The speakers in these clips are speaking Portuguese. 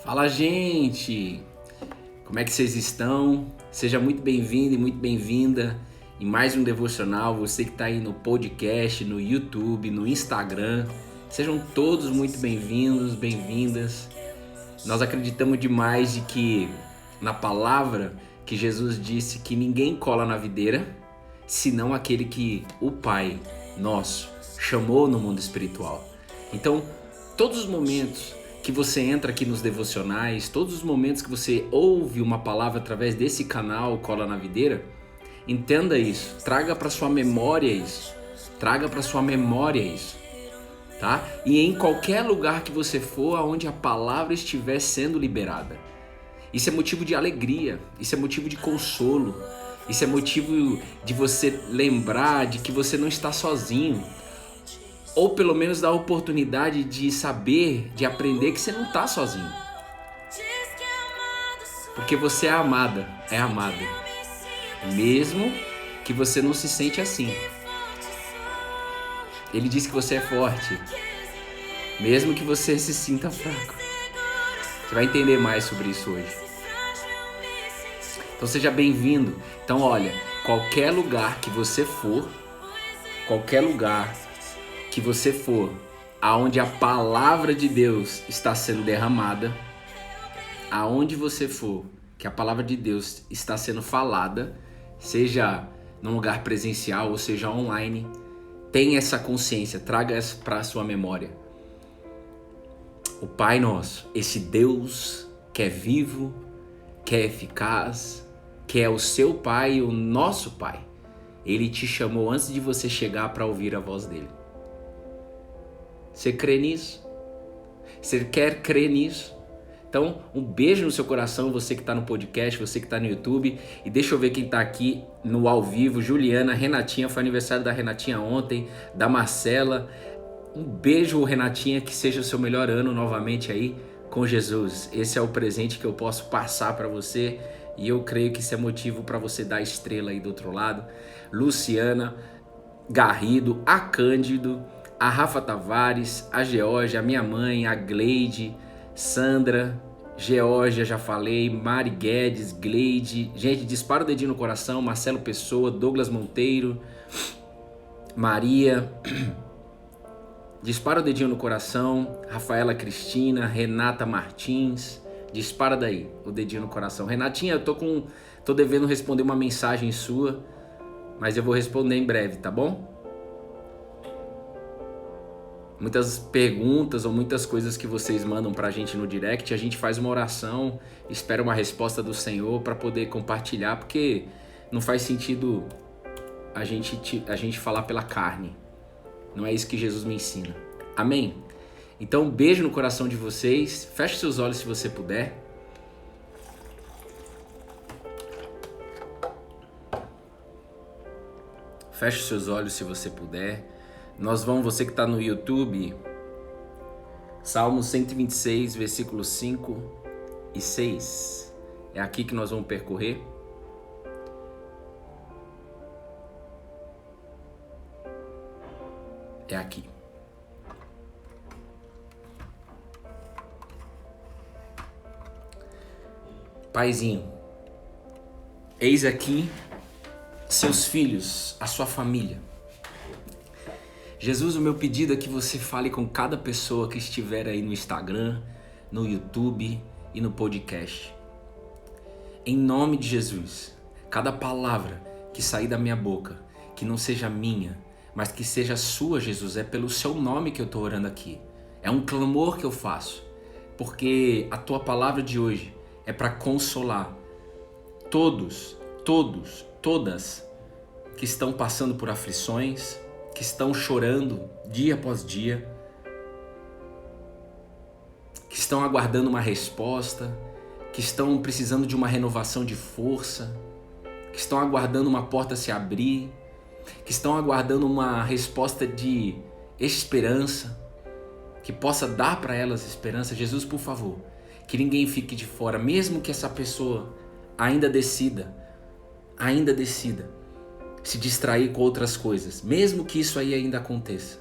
Fala, gente! Como é que vocês estão? Seja muito bem-vindo e muito bem-vinda em mais um devocional. Você que está aí no podcast, no YouTube, no Instagram, sejam todos muito bem-vindos, bem-vindas. Nós acreditamos demais de que na palavra que Jesus disse que ninguém cola na videira, senão aquele que o Pai nosso chamou no mundo espiritual. Então, todos os momentos que você entra aqui nos devocionais, todos os momentos que você ouve uma palavra através desse canal Cola na Videira, entenda isso, traga para sua memória isso, tá? E em qualquer lugar que você for, aonde a palavra estiver sendo liberada. Isso é motivo de alegria, isso é motivo de consolo, isso é motivo de você lembrar de que você não está sozinho. Ou pelo menos dar a oportunidade de saber, de aprender que você não está sozinho. Porque você é amada, é amado. Mesmo que você não se sente assim. Ele diz que você é forte. Mesmo que você se sinta fraco. Você vai entender mais sobre isso hoje. Então seja bem-vindo. Então olha, qualquer lugar que você for, aonde a palavra de Deus está sendo derramada, aonde você for, que a palavra de Deus está sendo falada, seja num lugar presencial ou seja online, tenha essa consciência, traga essa para a sua memória. O Pai Nosso, esse Deus que é vivo, que é eficaz, que é o seu Pai e o nosso Pai, Ele te chamou antes de você chegar para ouvir a voz dele. Você crê nisso? Você quer crer nisso? Então, um beijo no seu coração, você que está no podcast, você que está no YouTube. E deixa eu ver quem está aqui no ao vivo. Juliana, Renatinha, foi aniversário da Renatinha ontem, da Marcela. Um beijo, Renatinha, que seja o seu melhor ano novamente aí com Jesus. Esse é o presente que eu posso passar para você. E eu creio que isso é motivo para você dar estrela aí do outro lado. Luciana, Garrido, a Cândido, a Rafa Tavares, a Georgia, a minha mãe, a Gleide, Sandra, Georgia, já falei, Mari Guedes, Gleide, gente, dispara o dedinho no coração, Marcelo Pessoa, Douglas Monteiro, Maria, dispara o dedinho no coração, Rafaela Cristina, Renata Martins, dispara daí o dedinho no coração. Renatinha, eu tô devendo responder uma mensagem sua, mas eu vou responder em breve, tá bom? Muitas perguntas ou muitas coisas que vocês mandam pra gente no direct, a gente faz uma oração, espera uma resposta do Senhor para poder compartilhar, porque não faz sentido a gente falar pela carne. Não é isso que Jesus me ensina. Amém? Então, um beijo no coração de vocês. Feche seus olhos se você puder. Feche seus olhos se você puder. Nós vamos, você que está no YouTube, Salmo 126, versículos 5 e 6. É aqui que nós vamos percorrer. É aqui. Paizinho, eis aqui seus filhos, a sua família. Jesus, o meu pedido é que você fale com cada pessoa que estiver aí no Instagram, no YouTube e no podcast. Em nome de Jesus, cada palavra que sair da minha boca, que não seja minha, mas que seja sua, Jesus, é pelo seu nome que eu estou orando aqui. É um clamor que eu faço, porque a tua palavra de hoje é para consolar todas que estão passando por aflições, que estão chorando dia após dia, que estão aguardando uma resposta, que estão precisando de uma renovação de força, que estão aguardando uma porta se abrir, que estão aguardando uma resposta de esperança, que possa dar para elas esperança. Jesus, por favor, que ninguém fique de fora, mesmo que essa pessoa ainda decida se distrair com outras coisas, mesmo que isso aí ainda aconteça.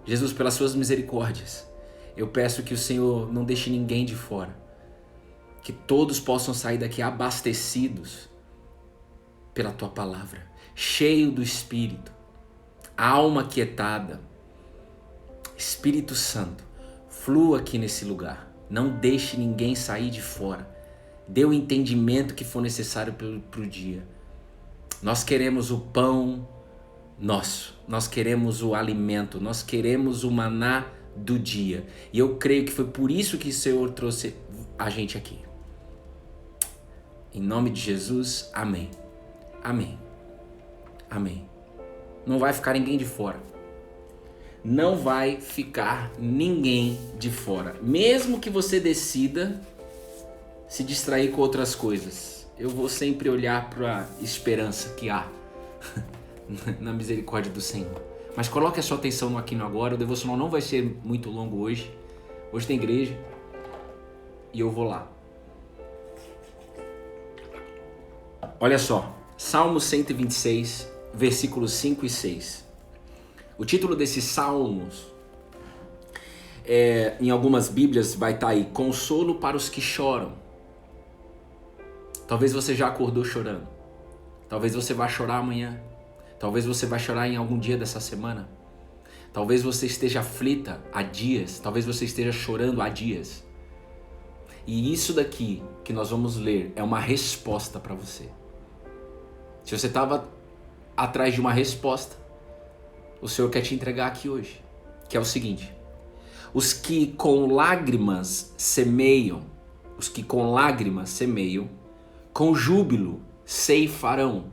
Jesus, pelas suas misericórdias, eu peço que o Senhor não deixe ninguém de fora, Que todos possam sair daqui abastecidos pela tua palavra, cheio do Espírito, alma quietada. Espírito Santo, flua aqui nesse lugar. Não deixe ninguém sair de fora. Dê o entendimento que for necessário para o dia. Nós queremos o pão nosso. Nós queremos o alimento. Nós queremos o maná do dia. E eu creio que foi por isso que o Senhor trouxe a gente aqui. Em nome de Jesus, amém. Amém. Amém. Não vai ficar ninguém de fora. Não vai ficar ninguém de fora. Mesmo que você decida se distrair com outras coisas, eu vou sempre olhar para a esperança que há na misericórdia do Senhor. Mas coloque a sua atenção no aqui e no agora. O devocional não vai ser muito longo hoje. Hoje tem igreja e eu vou lá. Olha só, Salmo 126, versículos 5 e 6. O título desses salmos, em algumas bíblias vai estar aí, consolo para os que choram. Talvez você já acordou chorando. Talvez você vá chorar amanhã. Talvez você vá chorar em algum dia dessa semana. Talvez você esteja aflita há dias. Talvez você esteja chorando há dias. E isso daqui que nós vamos ler é uma resposta para você. Se você estava atrás de uma resposta, o Senhor quer te entregar aqui hoje, que é o seguinte: os que com lágrimas semeiam, com júbilo ceifarão.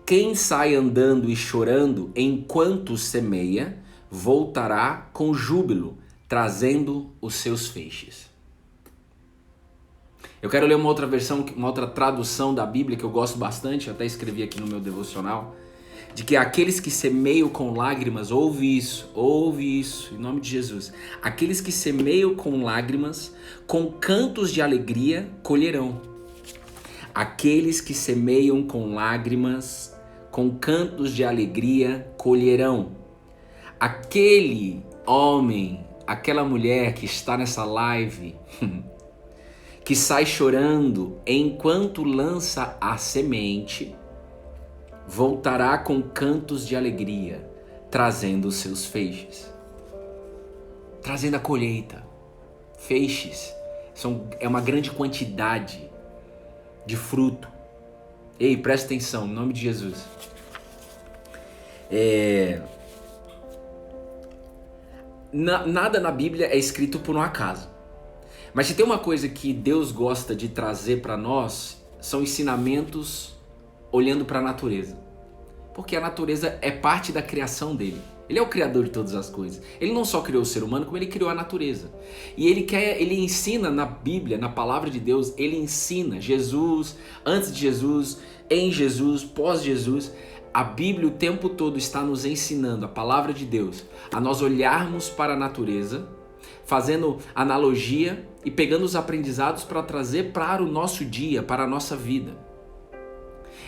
Quem sai andando e chorando enquanto semeia, voltará com júbilo, trazendo os seus feixes. Eu quero ler uma outra versão, uma outra tradução da Bíblia que eu gosto bastante, eu até escrevi aqui no meu devocional, de que aqueles que semeiam com lágrimas, ouve isso, em nome de Jesus. Aqueles que semeiam com lágrimas, com cantos de alegria, colherão. Aqueles que semeiam com lágrimas, com cantos de alegria, colherão. Aquele homem, aquela mulher que está nessa live, que sai chorando enquanto lança a semente, voltará com cantos de alegria, trazendo os seus feixes. Trazendo a colheita. Feixes é uma grande quantidade de fruto. Ei, presta atenção, em nome de Jesus. Nada na Bíblia é escrito por um acaso. Mas se tem uma coisa que Deus gosta de trazer para nós, são ensinamentos olhando para a natureza. Porque a natureza é parte da criação dele. Ele é o criador de todas as coisas. Ele não só criou o ser humano, como ele criou a natureza. E ele ensina na Bíblia, na palavra de Deus, ele ensina Jesus, antes de Jesus, em Jesus, pós-Jesus. A Bíblia o tempo todo está nos ensinando, a palavra de Deus, a nós olharmos para a natureza, fazendo analogia e pegando os aprendizados para trazer para o nosso dia, para a nossa vida.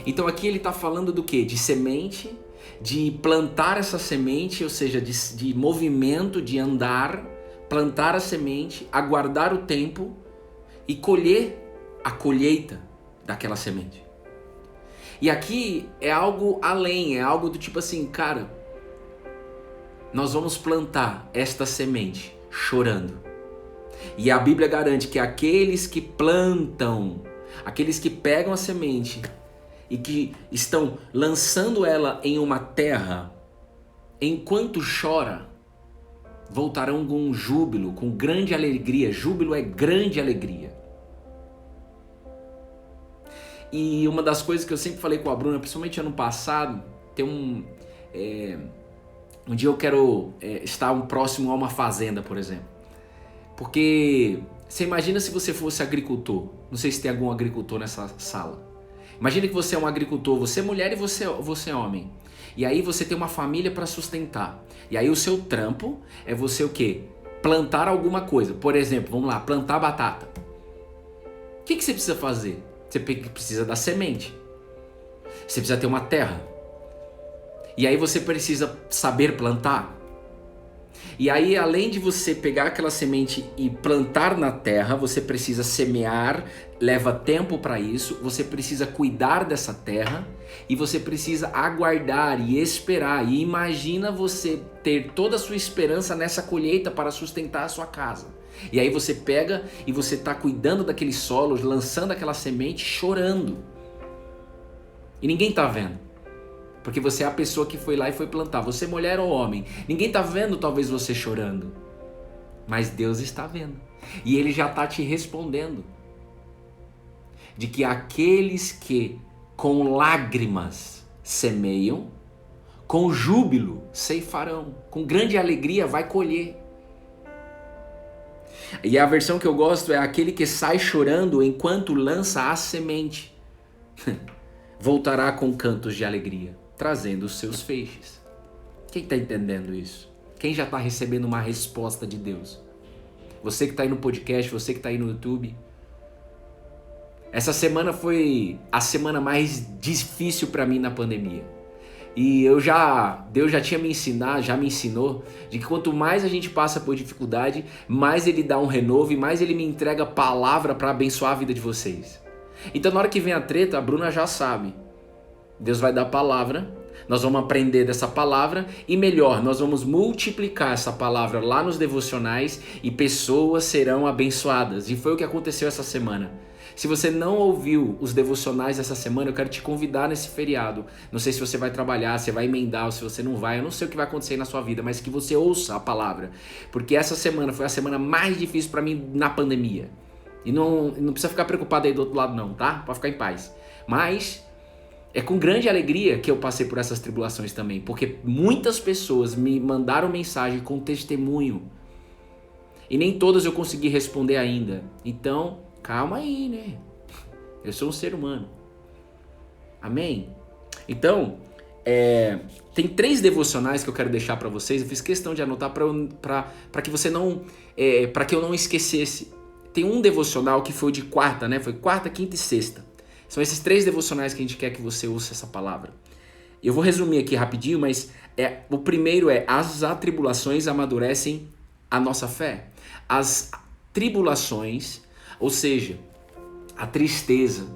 Então aqui ele está falando do quê? De semente, de plantar essa semente, ou seja, de movimento, de andar, plantar a semente, aguardar o tempo e colher a colheita daquela semente. E aqui é algo além, é algo do tipo assim, cara, nós vamos plantar esta semente chorando. E a Bíblia garante que aqueles que plantam, aqueles que pegam a semente e que estão lançando ela em uma terra, enquanto chora, voltarão com júbilo, com grande alegria. Júbilo é grande alegria. E uma das coisas que eu sempre falei com a Bruna, principalmente ano passado, tem um dia eu quero estar próximo a uma fazenda, por exemplo. Porque você imagina se você fosse agricultor. Não sei se tem algum agricultor nessa sala. Imagina que você é um agricultor, você é mulher e você é homem. E aí você tem uma família para sustentar. E aí o seu trampo é você o quê? Plantar alguma coisa. Por exemplo, vamos lá, plantar batata. O que você precisa fazer? Você precisa da semente. Você precisa ter uma terra. E aí você precisa saber plantar. E aí, além de você pegar aquela semente e plantar na terra, você precisa semear, leva tempo para isso, você precisa cuidar dessa terra e você precisa aguardar e esperar. E imagina você ter toda a sua esperança nessa colheita para sustentar a sua casa. E aí você pega e você está cuidando daquele solo, lançando aquela semente, chorando. E ninguém está vendo. Porque você é a pessoa que foi lá e foi plantar. Você, mulher ou homem. Ninguém está vendo talvez você chorando. Mas Deus está vendo. E Ele já está te respondendo. De que aqueles que com lágrimas semeiam, com júbilo ceifarão. Com grande alegria vai colher. E a versão que eu gosto é aquele que sai chorando enquanto lança a semente. Voltará com cantos de alegria, trazendo os seus feixes. Quem está entendendo isso? Quem já está recebendo uma resposta de Deus? Você que está aí no podcast, você que está aí no YouTube. Essa semana foi a semana mais difícil para mim na pandemia. E Deus já tinha me ensinou de que quanto mais a gente passa por dificuldade, mais Ele dá um renovo e mais Ele me entrega palavra para abençoar a vida de vocês. Então na hora que vem a treta, a Bruna já sabe. Deus vai dar palavra, nós vamos aprender dessa palavra e melhor, nós vamos multiplicar essa palavra lá nos devocionais e pessoas serão abençoadas. E foi o que aconteceu essa semana. Se você não ouviu os devocionais essa semana, eu quero te convidar nesse feriado. Não sei se você vai trabalhar, se vai emendar ou se você não vai. Eu não sei o que vai acontecer na sua vida, mas que você ouça a palavra. Porque essa semana foi a semana mais difícil para mim na pandemia. E não precisa ficar preocupado aí do outro lado não, tá? Pode ficar em paz. Mas é com grande alegria que eu passei por essas tribulações também. Porque muitas pessoas me mandaram mensagem com testemunho. E nem todas eu consegui responder ainda. Então, calma aí, né? Eu sou um ser humano. Amém? Então, tem 3 devocionais que eu quero deixar para vocês. Eu fiz questão de anotar para que você não, para que eu não esquecesse. Tem um devocional que foi de quarta, né? Foi quarta, quinta e sexta. São esses 3 devocionais que a gente quer que você ouça essa palavra. Eu vou resumir aqui rapidinho, mas o primeiro é: as atribulações amadurecem a nossa fé. As tribulações, ou seja, a tristeza,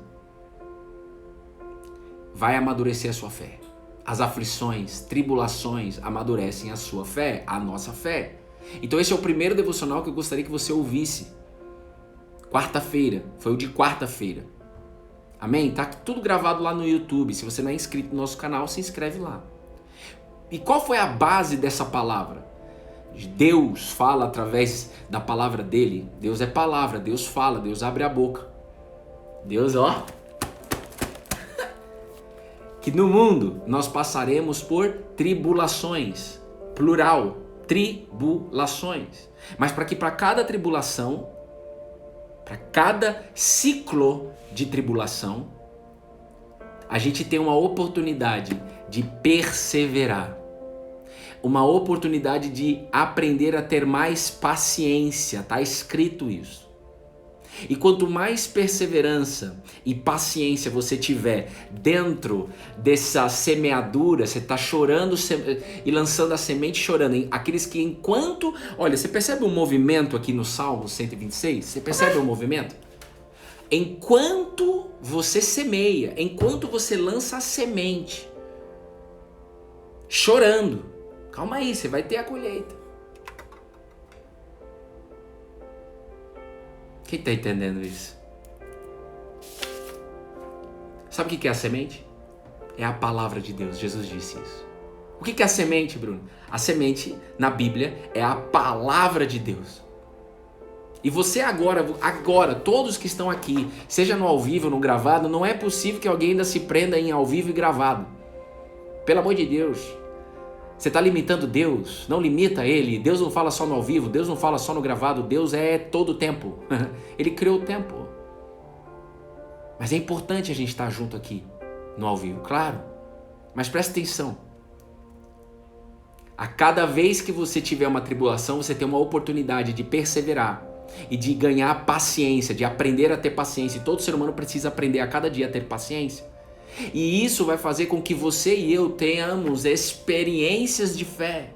vai amadurecer a sua fé. As aflições, tribulações amadurecem a sua fé, a nossa fé. Então esse é o primeiro devocional que eu gostaria que você ouvisse. Quarta-feira, foi o de quarta-feira. Amém? Tá tudo gravado lá no YouTube. Se você não é inscrito no nosso canal, se inscreve lá. E qual foi a base dessa palavra? Deus fala através da palavra dele. Deus é palavra, Deus fala, Deus abre a boca. Deus, ó. Que no mundo nós passaremos por tribulações. Plural, tribulações. Mas para que para cada tribulação, para cada ciclo de tribulação, a gente tem uma oportunidade de perseverar. Uma oportunidade de aprender a ter mais paciência, tá escrito isso. E quanto mais perseverança e paciência você tiver dentro dessa semeadura, você está chorando e lançando a semente chorando. Aqueles que enquanto... Olha, você percebe um movimento aqui no Salmo 126? Você percebe um movimento? Enquanto você semeia, enquanto você lança a semente, chorando, calma aí, você vai ter a colheita. Quem está entendendo isso? Sabe o que é a semente? É a palavra de Deus. Jesus disse isso. O que é a semente, Bruno? A semente, na Bíblia, é a palavra de Deus. E você agora, todos que estão aqui, seja no ao vivo ou no gravado, não é possível que alguém ainda se prenda em ao vivo e gravado. Pelo amor de Deus. Você está limitando Deus? Não limita Ele. Deus não fala só no ao vivo, Deus não fala só no gravado, Deus é todo o tempo. Ele criou o tempo. Mas é importante a gente estar junto aqui no ao vivo, claro. Mas presta atenção. A cada vez que você tiver uma tribulação, você tem uma oportunidade de perseverar e de ganhar paciência, de aprender a ter paciência. E todo ser humano precisa aprender a cada dia a ter paciência. E isso vai fazer com que você e eu tenhamos experiências de fé.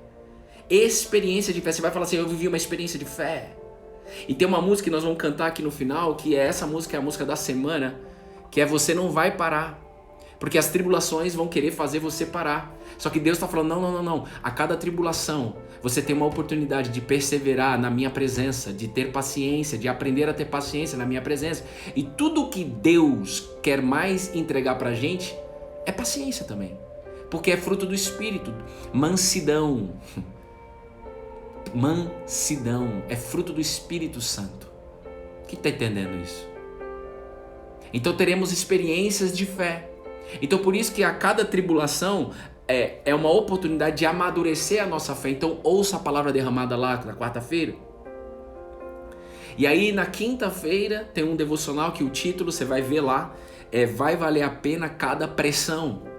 experiência de fé. Você vai falar assim, eu vivi uma experiência de fé. E tem uma música que nós vamos cantar aqui no final, que é essa música, é a música da semana, que é Você Não Vai Parar. Porque as tribulações vão querer fazer você parar. Só que Deus está falando, não. A cada tribulação, você tem uma oportunidade de perseverar na minha presença, de ter paciência, de aprender a ter paciência na minha presença. E tudo que Deus quer mais entregar pra gente é paciência também. Porque é fruto do Espírito. Mansidão. Mansidão. É fruto do Espírito Santo. Quem está entendendo isso? Então teremos experiências de fé. Então por isso que a cada tribulação é uma oportunidade de amadurecer a nossa fé. Então ouça a palavra derramada lá na quarta-feira. E aí na quinta-feira tem um devocional que o título você vai ver lá vai valer a pena cada pressão.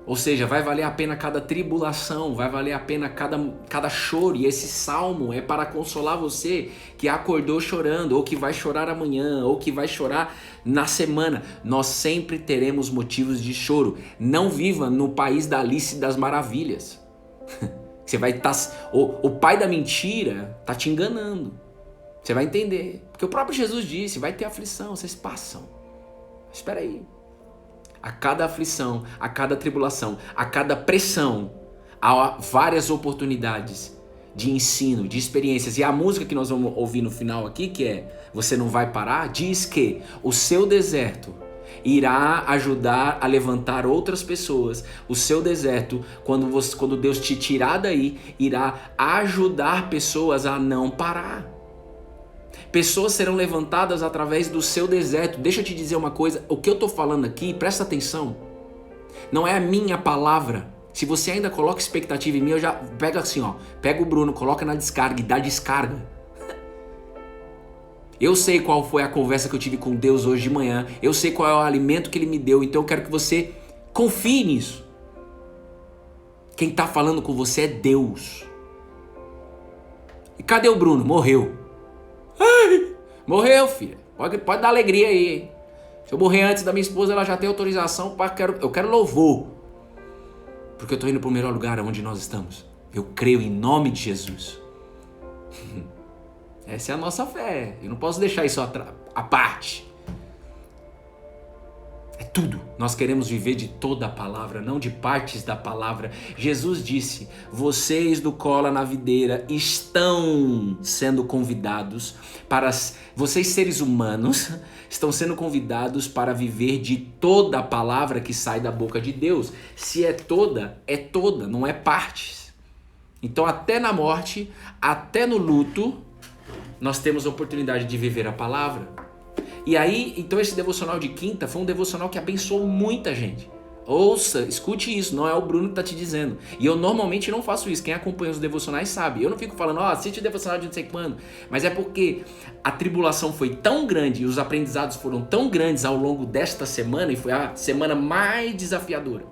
Ou seja, vai valer a pena cada tribulação, vai valer a pena cada choro. E esse salmo é para consolar você que acordou chorando, ou que vai chorar amanhã, ou que vai chorar na semana. Nós sempre teremos motivos de choro. Não viva no país da Alice das Maravilhas. Você vai estar... O pai da mentira está te enganando. Você vai entender. Porque o próprio Jesus disse, vai ter aflição, vocês passam. Espera aí. A cada aflição, a cada tribulação, a cada pressão, há várias oportunidades de ensino, de experiências. E a música que nós vamos ouvir no final aqui, que é Você Não Vai Parar, diz que o seu deserto irá ajudar a levantar outras pessoas. O seu deserto, quando Deus te tirar daí, irá ajudar pessoas a não parar. Pessoas serão levantadas através do seu deserto. Deixa eu te dizer uma coisa, o que eu estou falando aqui, presta atenção, não é a minha palavra. Se você ainda coloca expectativa em mim, eu já pego assim, pega o Bruno, coloca na descarga e dá descarga. Eu sei qual foi a conversa que eu tive com Deus hoje de manhã, eu sei qual é o alimento que Ele me deu, então eu quero que você confie nisso. Quem está falando com você é Deus. E cadê o Bruno? Morreu. Ai, morreu, filha. Pode dar alegria aí. Se eu morrer antes da minha esposa, ela já tem autorização. Eu quero louvor. Porque eu estou indo para o melhor lugar onde nós estamos. Eu creio em nome de Jesus. Essa é a nossa fé. Eu não posso deixar isso à parte. É tudo. Nós queremos viver de toda a palavra, não de partes da palavra. Jesus disse, vocês do Cola na Videira estão sendo convidados para... Vocês seres humanos estão sendo convidados para viver de toda a palavra que sai da boca de Deus. Se é toda, não é partes. Então até na morte, até no luto, nós temos a oportunidade de viver a palavra. E aí, então esse devocional de quinta foi um devocional que abençoou muita gente. Ouça, escute isso, não é o Bruno que está te dizendo. E eu normalmente não faço isso, quem acompanha os devocionais sabe. Eu não fico falando, assiste o devocional de não sei quando. Mas é porque a tribulação foi tão grande e os aprendizados foram tão grandes ao longo desta semana, e foi a semana mais desafiadora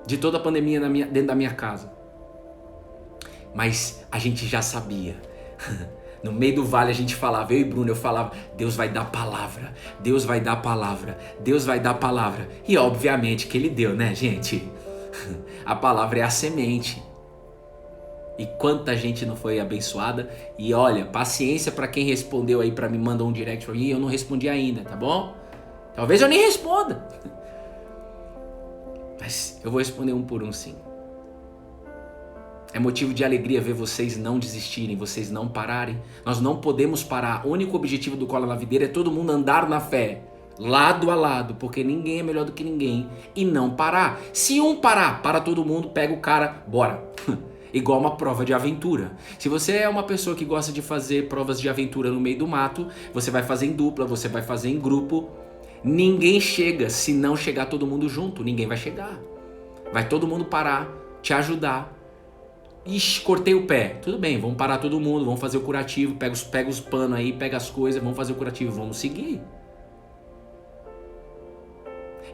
de toda a pandemia dentro da minha casa. Mas a gente já sabia. No meio do vale a gente falava, eu e Bruno, eu falava, Deus vai dar palavra, Deus vai dar palavra, Deus vai dar palavra. E obviamente que Ele deu, né, gente? A palavra é a semente. E quanta gente não foi abençoada. E olha, paciência para quem respondeu aí para mim, mandou um direct para mim, eu não respondi ainda, tá bom? Talvez eu nem responda. Mas eu vou responder um por um sim. É motivo de alegria ver vocês não desistirem, vocês não pararem. Nós não podemos parar. O único objetivo do Cola na Videira é todo mundo andar na fé, lado a lado, porque ninguém é melhor do que ninguém, e não parar. Se um parar, para todo mundo, pega o cara, bora. Igual uma prova de aventura. Se você é uma pessoa que gosta de fazer provas de aventura no meio do mato, você vai fazer em dupla, você vai fazer em grupo. Ninguém chega se não chegar todo mundo junto. Ninguém vai chegar. Vai todo mundo parar, te ajudar. Ixi, cortei o pé. Tudo bem, vamos parar todo mundo, vamos fazer o curativo, pega os panos aí, pega as coisas, vamos fazer o curativo, vamos seguir.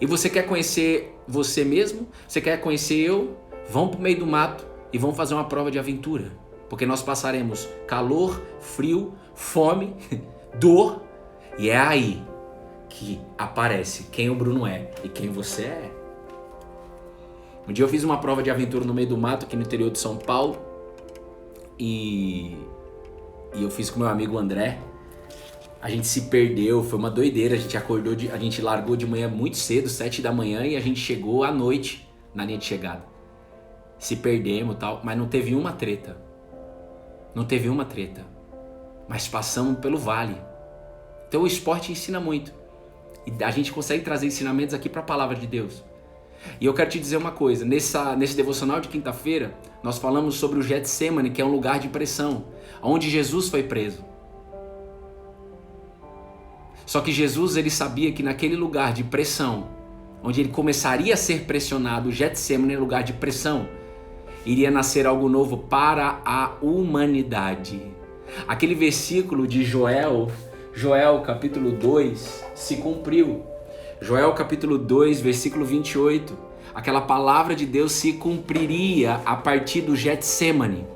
E você quer conhecer você mesmo? Você quer conhecer eu? Vamos pro meio do mato e vamos fazer uma prova de aventura. Porque nós passaremos calor, frio, fome, dor, e é aí que aparece quem o Bruno é e quem você é. Um dia eu fiz uma prova de aventura no meio do mato aqui no interior de São Paulo e eu fiz com meu amigo André. A gente se perdeu, foi uma doideira, a gente largou de manhã muito cedo, 7 da manhã, e a gente chegou à noite na linha de chegada. Se perdemos e tal, mas não teve uma treta. Não teve uma treta. Mas passamos pelo vale. Então o esporte ensina muito. E a gente consegue trazer ensinamentos aqui para a palavra de Deus. E eu quero te dizer uma coisa, nesse devocional de quinta-feira, nós falamos sobre o Getsemane, que é um lugar de pressão, onde Jesus foi preso. Só que Jesus, ele sabia que naquele lugar de pressão, onde ele começaria a ser pressionado, o Getsemane é lugar de pressão, iria nascer algo novo para a humanidade. Aquele versículo de Joel capítulo 2 se cumpriu. Joel capítulo 2, versículo 28. Aquela palavra de Deus se cumpriria a partir do Getsemane,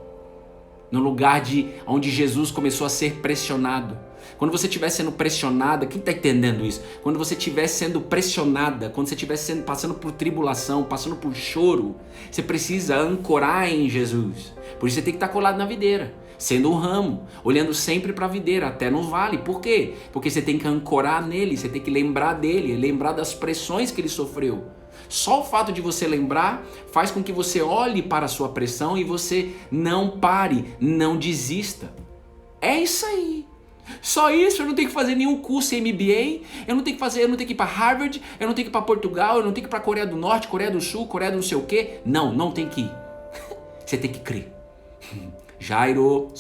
no lugar onde Jesus começou a ser pressionado. Quando você estiver sendo pressionada, quem está entendendo isso? Quando você estiver sendo pressionada, quando você estiver passando por tribulação, passando por choro, você precisa ancorar em Jesus. Por isso você tem que estar colado na videira, sendo um ramo, olhando sempre para a videira, até no vale. Por quê? Porque você tem que ancorar nele, você tem que lembrar dele, lembrar das pressões que ele sofreu. Só o fato de você lembrar faz com que você olhe para a sua pressão e você não pare, não desista. É isso aí. Só isso, eu não tenho que fazer nenhum curso em MBA, eu não tenho que ir para Harvard, eu não tenho que ir para Portugal, eu não tenho que ir para Coreia do Norte, Coreia do Sul, Coreia do não sei o quê. Não tem que ir. Você tem que crer. Jairo,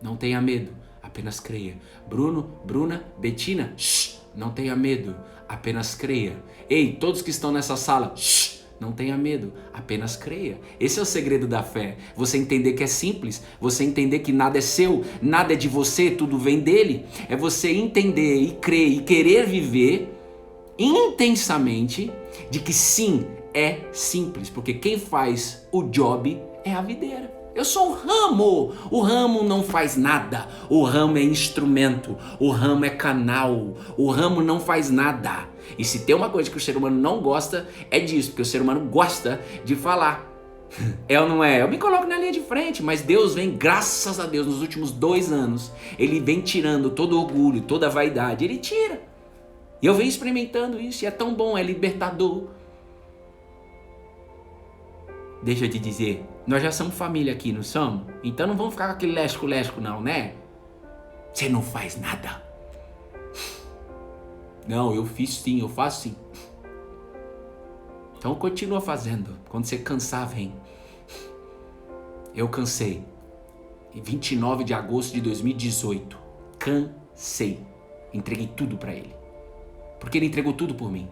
não tenha medo, apenas creia. Bruno, Bruna, Betina, não tenha medo, apenas creia. Ei, todos que estão nessa sala, não tenha medo, apenas creia. Esse é o segredo da fé. Você entender que é simples, você entender que nada é seu, nada é de você, tudo vem dele. É você entender e crer e querer viver intensamente de que sim, é simples. Porque quem faz o job é a videira. Eu sou o ramo não faz nada, o ramo é instrumento, o ramo é canal, o ramo não faz nada. E se tem uma coisa que o ser humano não gosta, é disso, porque o ser humano gosta de falar. É ou não é? Eu me coloco na linha de frente, mas Deus vem, graças a Deus, nos últimos 2 anos, Ele vem tirando todo orgulho, toda vaidade, Ele tira. E eu venho experimentando isso, e é tão bom, é libertador. Deixa eu te dizer, nós já somos família aqui, não somos? Então não vamos ficar com aquele lesco-lesco não, né? Você não faz nada. Não, eu fiz sim, eu faço sim. Então continua fazendo. Quando você cansar, vem. Eu cansei. Em 29 de agosto de 2018. Cansei. Entreguei tudo para Ele. Porque Ele entregou tudo por mim.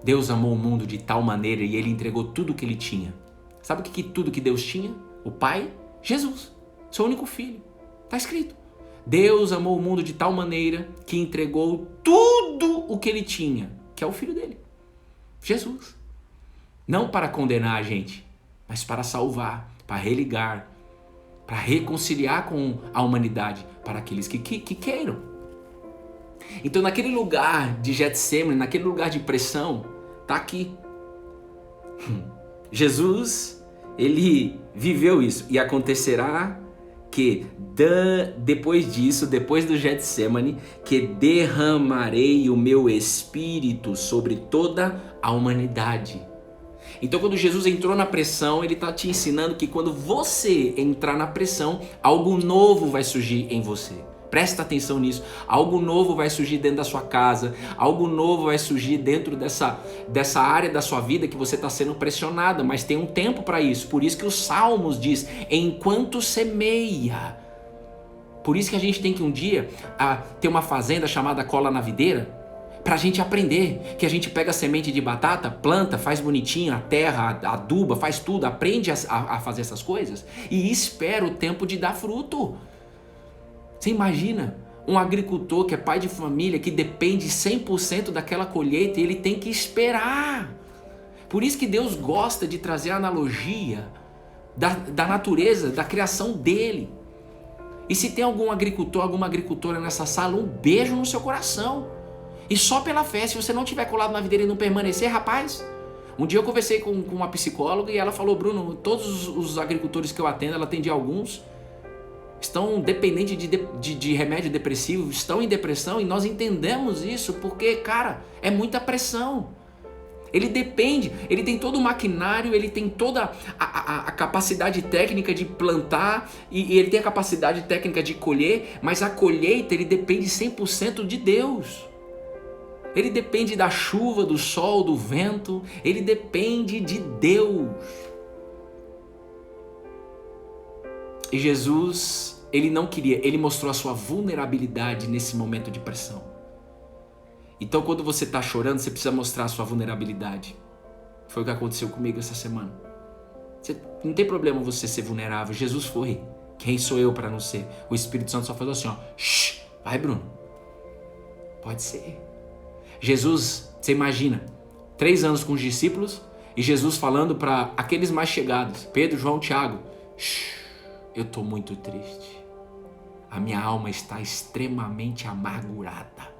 Deus amou o mundo de tal maneira e Ele entregou tudo que Ele tinha. Sabe o que tudo que Deus tinha? O Pai? Jesus. Seu único filho. Está escrito. Deus amou o mundo de tal maneira que entregou tudo o que Ele tinha, que é o Filho dele. Jesus. Não para condenar a gente, mas para salvar, para religar, para reconciliar com a humanidade, para aqueles que queiram. Então naquele lugar de Getsemane, naquele lugar de pressão, tá aqui. Jesus, ele viveu isso. E acontecerá que depois disso, depois do Getsemane, que derramarei o meu espírito sobre toda a humanidade. Então quando Jesus entrou na pressão, ele está te ensinando que quando você entrar na pressão, algo novo vai surgir em você. Presta atenção nisso. Algo novo vai surgir dentro da sua casa. Algo novo vai surgir dentro dessa área da sua vida que você está sendo pressionada. Mas tem um tempo para isso. Por isso que os Salmos diz, enquanto semeia. Por isso que a gente tem que um dia ter uma fazenda chamada cola na videira. Para a gente aprender. Que a gente pega a semente de batata, planta, faz bonitinho, a terra, aduba, faz tudo. Aprende a fazer essas coisas. E espera o tempo de dar fruto. Você imagina um agricultor que é pai de família, que depende 100% daquela colheita e ele tem que esperar. Por isso que Deus gosta de trazer a analogia da natureza, da criação dele. E se tem algum agricultor, alguma agricultora nessa sala, um beijo no seu coração. E só pela fé, se você não tiver colado na videira e não permanecer, rapaz, Um dia eu conversei com uma psicóloga e ela falou, Bruno, todos os agricultores que eu atendo, ela atende alguns, estão dependentes de remédio depressivo, estão em depressão, e nós entendemos isso porque, cara, é muita pressão. Ele depende, ele tem todo o maquinário, ele tem toda a capacidade técnica de plantar e ele tem a capacidade técnica de colher, mas a colheita ele depende 100% de Deus. Ele depende da chuva, do sol, do vento, ele depende de Deus. E Jesus, ele não queria, ele mostrou a sua vulnerabilidade nesse momento de pressão. Então quando você está chorando, você precisa mostrar a sua vulnerabilidade. Foi o que aconteceu comigo essa semana. Não tem problema você ser vulnerável, Jesus foi. Quem sou eu para não ser? O Espírito Santo só falou assim, ó, shh, vai Bruno, pode ser. Jesus, você imagina, 3 anos com os discípulos e Jesus falando para aqueles mais chegados, Pedro, João, Tiago, shh, eu estou muito triste, a minha alma está extremamente amargurada.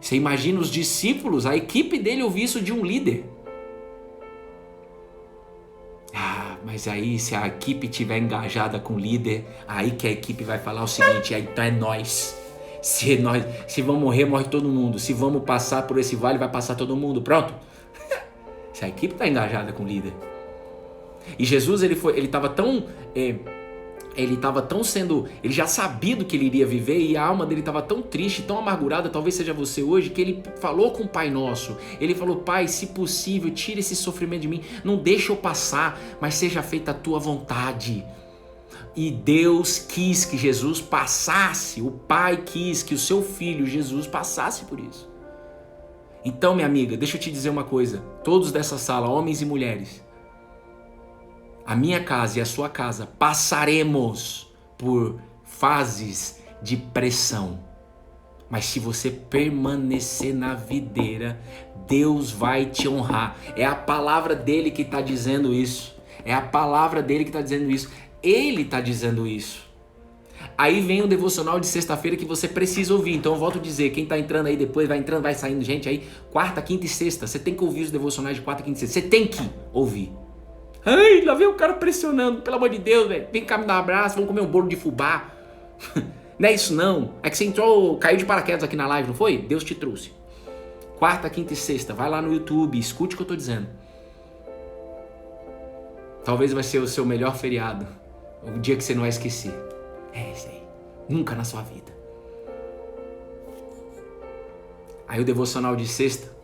Você imagina os discípulos, a equipe dele ouvir isso de um líder. Ah, mas aí se a equipe estiver engajada com o líder, aí que a equipe vai falar o seguinte, então é nós. Se vamos morrer, morre todo mundo. Se vamos passar por esse vale, vai passar todo mundo. Pronto. Se a equipe está engajada com o líder. E Jesus, ele estava tão ele já sabia do que ele iria viver e a alma dele estava tão triste, tão amargurada, talvez seja você hoje, que ele falou com o Pai Nosso. Ele falou, Pai, se possível, tira esse sofrimento de mim, não deixa eu passar, mas seja feita a tua vontade. E Deus quis que Jesus passasse, o Pai quis que o seu filho Jesus passasse por isso. Então, minha amiga, deixa eu te dizer uma coisa, todos dessa sala, homens e mulheres, a minha casa e a sua casa passaremos por fases de pressão. Mas se você permanecer na videira, Deus vai te honrar. É a palavra dele que está dizendo isso. É a palavra dele que está dizendo isso. Ele está dizendo isso. Aí vem o devocional de sexta-feira que você precisa ouvir. Então eu volto a dizer, quem está entrando aí depois, vai entrando, vai saindo gente aí, quarta, quinta e sexta. Você tem que ouvir os devocionais de quarta, quinta e sexta. Você tem que ouvir. Ai, lá vem o cara pressionando, pelo amor de Deus, velho. Vem cá me dar um abraço, vamos comer um bolo de fubá. Não é isso não. É que você entrou, caiu de paraquedas aqui na live, não foi? Deus te trouxe. Quarta, quinta e sexta, vai lá no YouTube, escute o que eu tô dizendo. Talvez vai ser o seu melhor feriado. O dia que você não vai esquecer. É isso aí. Nunca na sua vida. Aí o devocional de sexta,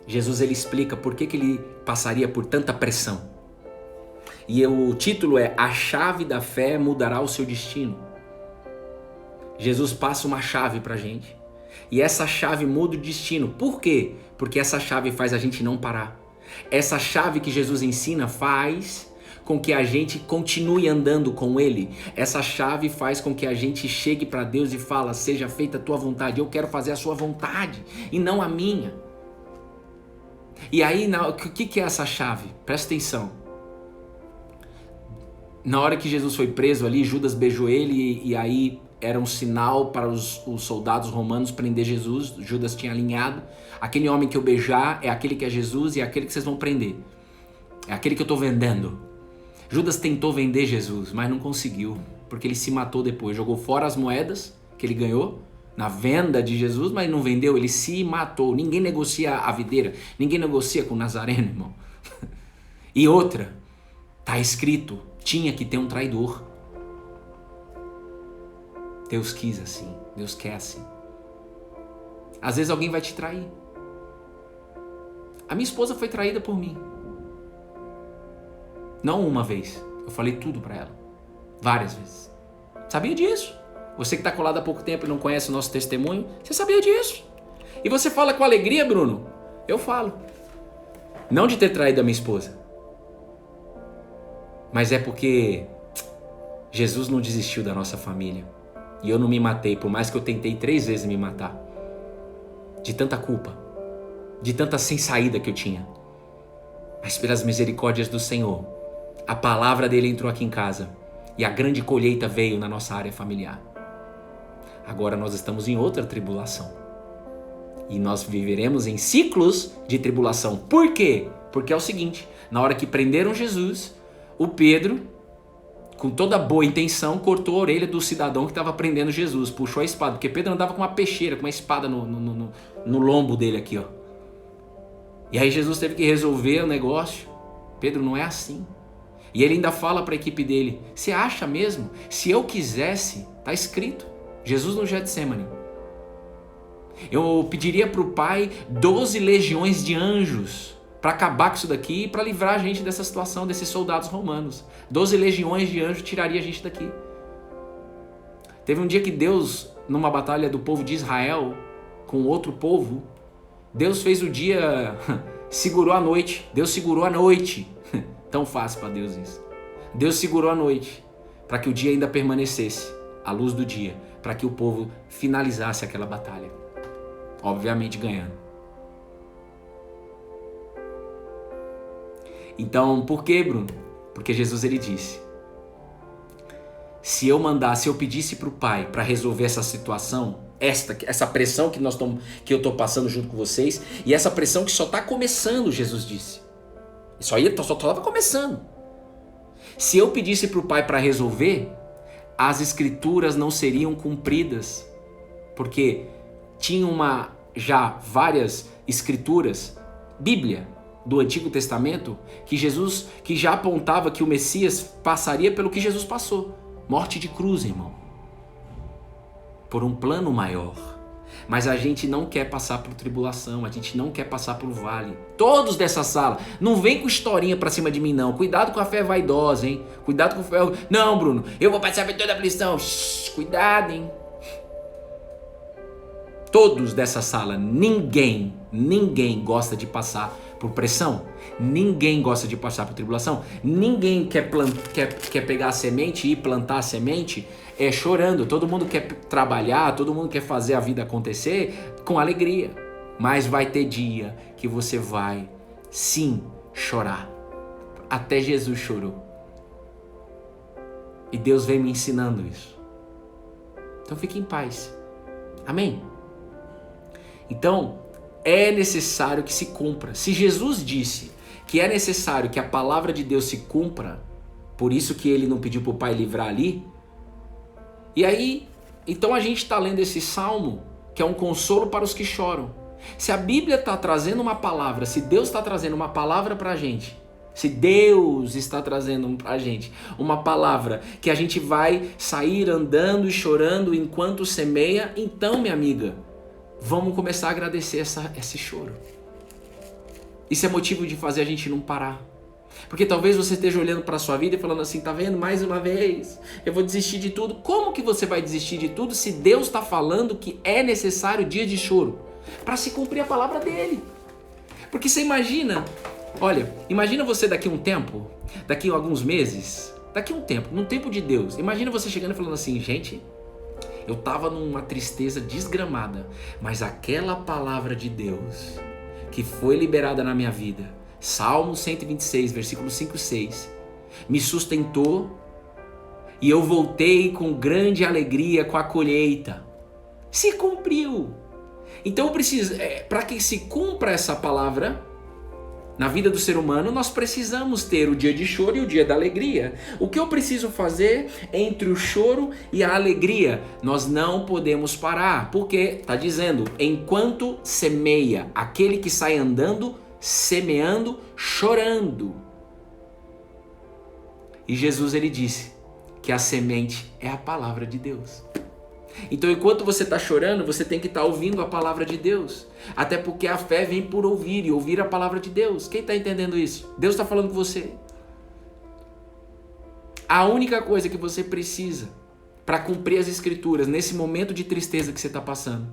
Jesus ele explica por que ele passaria por tanta pressão. E o título é A Chave da Fé Mudará o Seu Destino. Jesus passa uma chave pra gente. E essa chave muda o destino. Por quê? Porque essa chave faz a gente não parar. Essa chave que Jesus ensina faz com que a gente continue andando com Ele. Essa chave faz com que a gente chegue para Deus e fala, seja feita a tua vontade. Eu quero fazer a sua vontade e não a minha. E aí, o que é essa chave? Presta atenção. Na hora que Jesus foi preso ali, Judas beijou ele e aí era um sinal para os soldados romanos prender Jesus. Judas tinha alinhado. Aquele homem que eu beijar é aquele que é Jesus e é aquele que vocês vão prender. É aquele que eu estou vendendo. Judas tentou vender Jesus, mas não conseguiu, porque ele se matou depois. Jogou fora as moedas que ele ganhou na venda de Jesus, mas não vendeu, ele se matou. Ninguém negocia a videira, ninguém negocia com o Nazareno, irmão. E outra, tá escrito, tinha que ter um traidor. Deus quis assim, Deus quer assim. Às vezes alguém vai te trair. A minha esposa foi traída por mim. Não uma vez, eu falei tudo pra ela. Várias vezes. Sabia disso? Você que tá colado há pouco tempo e não conhece o nosso testemunho, você sabia disso? E você fala com alegria, Bruno? Eu falo. Não de ter traído a minha esposa. Mas é porque Jesus não desistiu da nossa família. E eu não me matei, por mais que eu tentei 3 vezes me matar. De tanta culpa. De tanta sem saída que eu tinha. Mas pelas misericórdias do Senhor, a palavra dele entrou aqui em casa. E a grande colheita veio na nossa área familiar. Agora nós estamos em outra tribulação. E nós viveremos em ciclos de tribulação. Por quê? Porque é o seguinte, na hora que prenderam Jesus, o Pedro, com toda boa intenção, cortou a orelha do cidadão que estava prendendo Jesus, puxou a espada, porque Pedro andava com uma peixeira, com uma espada no lombo dele aqui, ó. E aí Jesus teve que resolver o negócio. Pedro, não é assim. E ele ainda fala para a equipe dele, você acha mesmo? Se eu quisesse, tá escrito, Jesus no Getsemane, eu pediria para o Pai 12 legiões de anjos para acabar com isso daqui e para livrar a gente dessa situação, desses soldados romanos. 12 legiões de anjos tiraria a gente daqui. Teve um dia que Deus, numa batalha do povo de Israel com outro povo, Deus fez o dia, segurou a noite. Deus segurou a noite. Tão fácil para Deus isso. Deus segurou a noite para que o dia ainda permanecesse, a luz do dia, para que o povo finalizasse aquela batalha. Obviamente ganhando. Então, por que, Bruno? Porque Jesus ele disse: se eu pedisse para o Pai para resolver essa situação, essa pressão que eu estou passando junto com vocês, e essa pressão que só está começando, Jesus disse. Isso aí só estava começando. Se eu pedisse para o Pai para resolver, as escrituras não seriam cumpridas, porque tinha já várias escrituras, Bíblia, do Antigo Testamento, que já apontava que o Messias passaria pelo que Jesus passou. Morte de cruz, irmão. Por um plano maior. Mas a gente não quer passar por tribulação, a gente não quer passar pelo vale. Todos dessa sala, não vem com historinha pra cima de mim não. Cuidado com a fé vaidosa, hein? Cuidado com a fé... Não, Bruno, eu vou passar por toda a aflição. Cuidado, hein? Todos dessa sala, ninguém gosta de passar por pressão. Ninguém gosta de passar por tribulação. Ninguém quer pegar a semente e plantar a semente chorando. Todo mundo quer trabalhar, todo mundo quer fazer a vida acontecer com alegria. Mas vai ter dia que você vai, sim, chorar. Até Jesus chorou. E Deus vem me ensinando isso. Então fique em paz. Amém? Então, é necessário que se cumpra. Se Jesus disse que é necessário que a palavra de Deus se cumpra, por isso que ele não pediu para o Pai livrar ali, e aí, então a gente está lendo esse salmo, que é um consolo para os que choram. Se a Bíblia está trazendo uma palavra, se Deus está trazendo uma palavra para a gente, se Deus está trazendo para a gente uma palavra que a gente vai sair andando e chorando enquanto semeia, então, minha amiga, vamos começar a agradecer esse choro. Isso é motivo de fazer a gente não parar. Porque talvez você esteja olhando para a sua vida e falando assim, tá vendo? Mais uma vez, eu vou desistir de tudo. Como que você vai desistir de tudo se Deus está falando que é necessário dia de choro? Para se cumprir a palavra dele. Porque você imagina, olha, imagina você daqui a um tempo, daqui a alguns meses, daqui a um tempo, num tempo de Deus. Imagina você chegando e falando assim, gente, eu estava numa tristeza desgramada, mas aquela palavra de Deus que foi liberada na minha vida, Salmo 126, versículo 5 e 6, me sustentou e eu voltei com grande alegria com a colheita. Se cumpriu. Então, para que se cumpra essa palavra na vida do ser humano, nós precisamos ter o dia de choro e o dia da alegria. O que eu preciso fazer entre o choro e a alegria? Nós não podemos parar, porque está dizendo, enquanto semeia, aquele que sai andando, semeando, chorando. E Jesus ele disse que a semente é a palavra de Deus. Então, enquanto você está chorando, você tem que estar ouvindo a palavra de Deus. Até porque a fé vem por ouvir e ouvir a palavra de Deus. Quem está entendendo isso? Deus está falando com você. A única coisa que você precisa para cumprir as escrituras nesse momento de tristeza que você está passando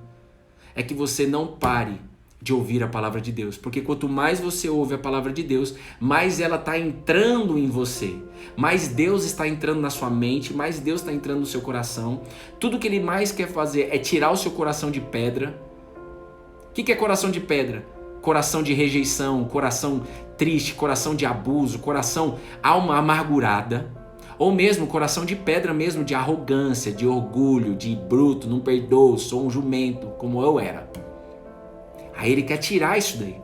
é que você não pare de ouvir a palavra de Deus, porque quanto mais você ouve a palavra de Deus, mais ela está entrando em você, mais Deus está entrando na sua mente, mais Deus está entrando no seu coração. Tudo que Ele mais quer fazer é tirar o seu coração de pedra. O que é coração de pedra? Coração de rejeição, coração triste, coração de abuso, coração, alma amargurada, ou mesmo coração de pedra mesmo, de arrogância, de orgulho, de bruto, não perdoo, sou um jumento, como eu era. Aí Ele quer tirar isso daí.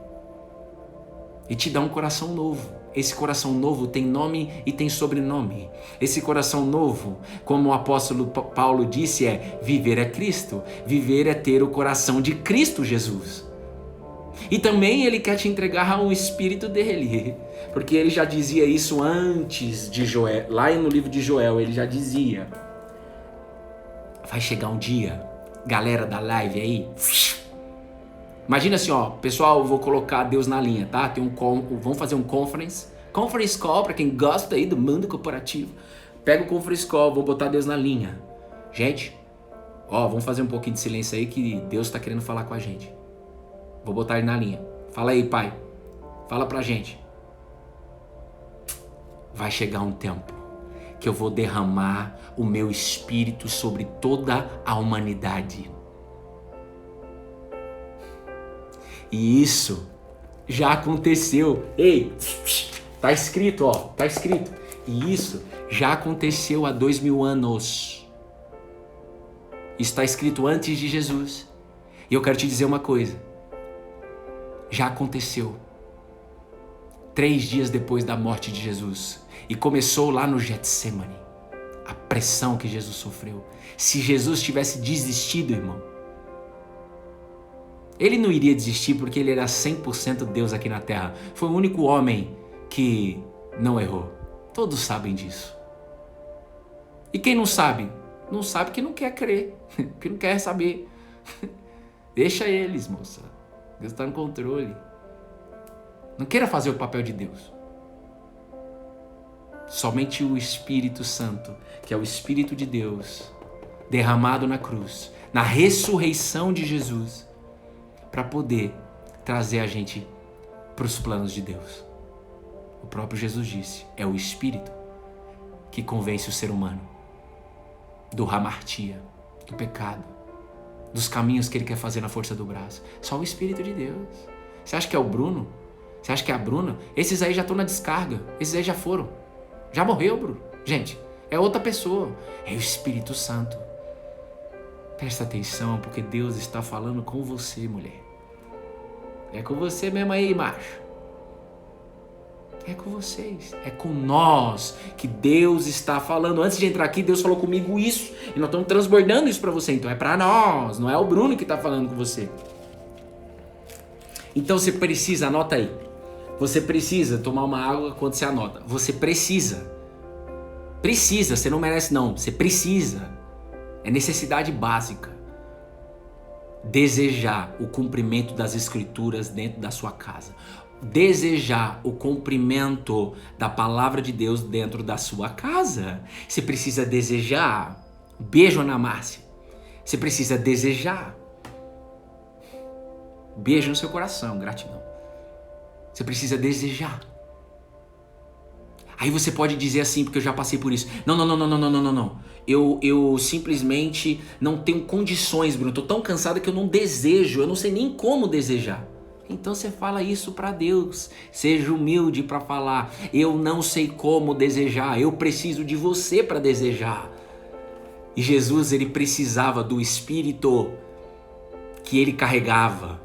e te dá um coração novo. Esse coração novo tem nome e tem sobrenome. Esse coração novo, como o apóstolo Paulo disse, viver é Cristo. Viver é ter o coração de Cristo Jesus. E também ele quer te entregar o espírito dele, porque ele já dizia isso antes de Joel. Lá no livro de Joel ele já dizia: vai chegar um dia, galera da live aí, imagina assim, ó, pessoal, eu vou colocar Deus na linha, tá? Vamos fazer um conference call para quem gosta aí do mundo corporativo. Pega o conference call, vou botar Deus na linha. Gente, ó, vamos fazer um pouquinho de silêncio aí que Deus tá querendo falar com a gente. Vou botar ele na linha. Fala aí, pai. Fala pra gente. Vai chegar um tempo que eu vou derramar o meu espírito sobre toda a humanidade. E isso já aconteceu. Ei, tá escrito, ó, tá escrito. E isso já aconteceu há 2000 anos. Está escrito antes de Jesus. E eu quero te dizer uma coisa. Já aconteceu 3 dias depois da morte de Jesus. E começou lá no Getsemane. A pressão que Jesus sofreu. Se Jesus tivesse desistido, irmão, ele não iria desistir porque ele era 100% Deus aqui na terra. Foi o único homem que não errou. Todos sabem disso. E quem não sabe? Não sabe que não quer crer, que não quer saber. Deixa eles, moça. Deus está no controle. Não queira fazer o papel de Deus. Somente o Espírito Santo, que é o Espírito de Deus, derramado na cruz, na ressurreição de Jesus, para poder trazer a gente para os planos de Deus. O próprio Jesus disse, é o Espírito que convence o ser humano do hamartia, do pecado, dos caminhos que ele quer fazer na força do braço. Só o Espírito de Deus. Você acha que é o Bruno? Você acha que é a Bruna? Esses aí já estão na descarga. Esses aí já foram. Já morreu, Bruno. Gente, é outra pessoa. É o Espírito Santo. Presta atenção, porque Deus está falando com você, mulher. É com você mesmo aí, macho. É com vocês, é com nós que Deus está falando. Antes de entrar aqui, Deus falou comigo isso. E nós estamos transbordando isso para você. Então é para nós, não é o Bruno que está falando com você. Então você precisa, anota aí. Você precisa tomar uma água quando você anota. Você precisa. Precisa, você não merece não. Você precisa. É necessidade básica. Desejar o cumprimento das escrituras dentro da sua casa. Desejar o cumprimento da palavra de Deus dentro da sua casa. Você precisa desejar. Beijo, Ana Márcia. Você precisa desejar. Beijo no seu coração, gratidão. Você precisa desejar. Aí você pode dizer assim, porque eu já passei por isso. Não. Eu simplesmente não tenho condições, Bruno. Eu tô tão cansado que eu não desejo. Eu não sei nem como desejar. Então você fala isso para Deus. Seja humilde para falar. Eu não sei como desejar. Eu preciso de você para desejar. E Jesus, ele precisava do Espírito que ele carregava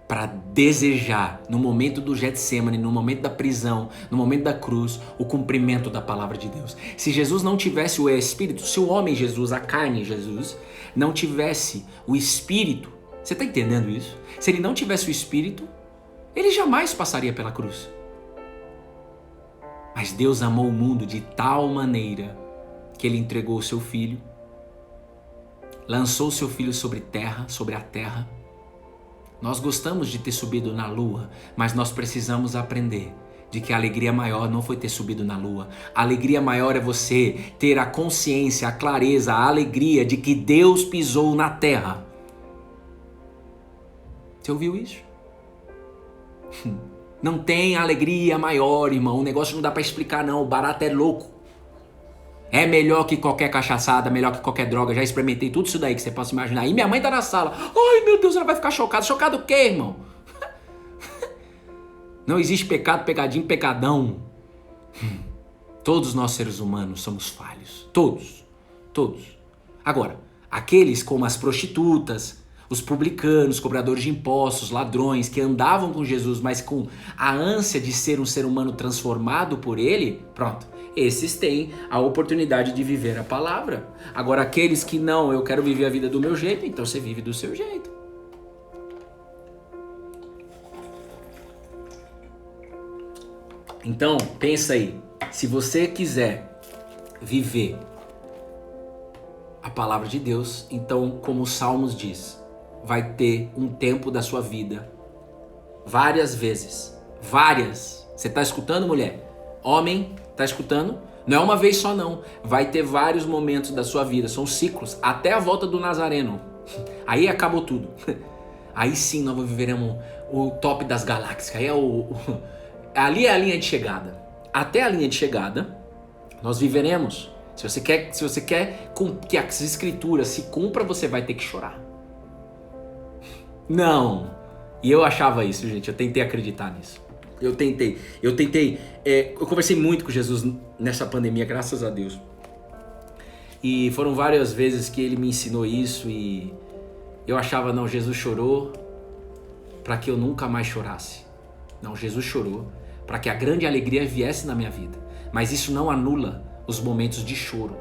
para desejar, no momento do Getsemane, no momento da prisão, no momento da cruz, o cumprimento da palavra de Deus. Se Jesus não tivesse o Espírito, se o homem Jesus, a carne Jesus, não tivesse o Espírito, você está entendendo isso? Se ele não tivesse o Espírito, ele jamais passaria pela cruz. Mas Deus amou o mundo de tal maneira que ele entregou o seu Filho, lançou o seu Filho sobre a terra. Nós gostamos de ter subido na lua, mas nós precisamos aprender de que a alegria maior não foi ter subido na lua. A alegria maior é você ter a consciência, a clareza, a alegria de que Deus pisou na terra. Você ouviu isso? Não tem alegria maior, irmão. O negócio não dá pra explicar, não. O barato é louco. É melhor que qualquer cachaçada, melhor que qualquer droga. Já experimentei tudo isso daí que você possa imaginar. E minha mãe tá na sala. Ai, meu Deus, ela vai ficar chocada. Chocada o quê, irmão? Não existe pecado, pecadinho, pecadão. Todos nós seres humanos somos falhos. Todos. Agora, aqueles como as prostitutas, Os publicanos, cobradores de impostos, ladrões que andavam com Jesus, mas com a ânsia de ser um ser humano transformado por ele, pronto. Esses têm a oportunidade de viver a palavra. Agora, aqueles que não, eu quero viver a vida do meu jeito, então você vive do seu jeito. Então, pensa aí. Se você quiser viver a palavra de Deus, então, como os Salmos diz, vai ter um tempo da sua vida, várias vezes. Várias. Você tá escutando, mulher? Homem, tá escutando? Não é uma vez só não. Vai ter vários momentos da sua vida. São ciclos. Até a volta do Nazareno. Aí acabou tudo. Aí sim nós viveremos o top das galáxias. Aí ali é a linha de chegada. Até a linha de chegada, nós viveremos. Se você quer que as escrituras se cumpram, você vai ter que chorar. Não. E eu achava isso, gente. Eu tentei acreditar nisso. Eu conversei muito com Jesus nessa pandemia, graças a Deus. E foram várias vezes que ele me ensinou isso e eu achava, não, Jesus chorou para que eu nunca mais chorasse. Não, Jesus chorou para que a grande alegria viesse na minha vida. Mas isso não anula os momentos de choro.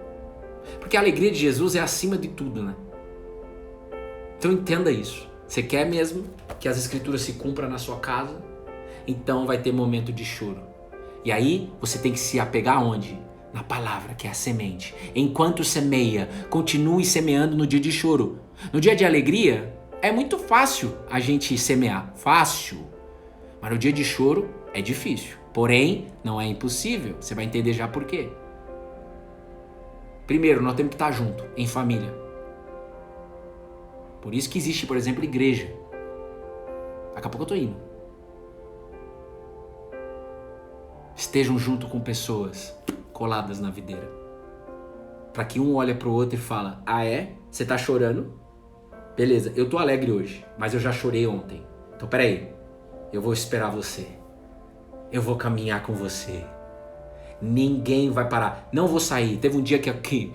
Porque a alegria de Jesus é acima de tudo, né? Então entenda isso. Você quer mesmo que as escrituras se cumpram na sua casa? Então vai ter momento de choro. E aí você tem que se apegar aonde? Na palavra, que é a semente. Enquanto semeia, continue semeando no dia de choro. No dia de alegria, é muito fácil a gente semear. Fácil. Mas no dia de choro, é difícil. Porém, não é impossível. Você vai entender já por quê. Primeiro, nós temos que estar junto, em família. Por isso que existe, por exemplo, igreja. Daqui a pouco eu tô indo. Estejam junto com pessoas coladas na videira. Para que um olhe pro outro e fala, ah é? Você tá chorando? Beleza, eu tô alegre hoje, mas eu já chorei ontem. Então peraí, eu vou esperar você. Eu vou caminhar com você. Ninguém vai parar. Não vou sair. Teve um dia que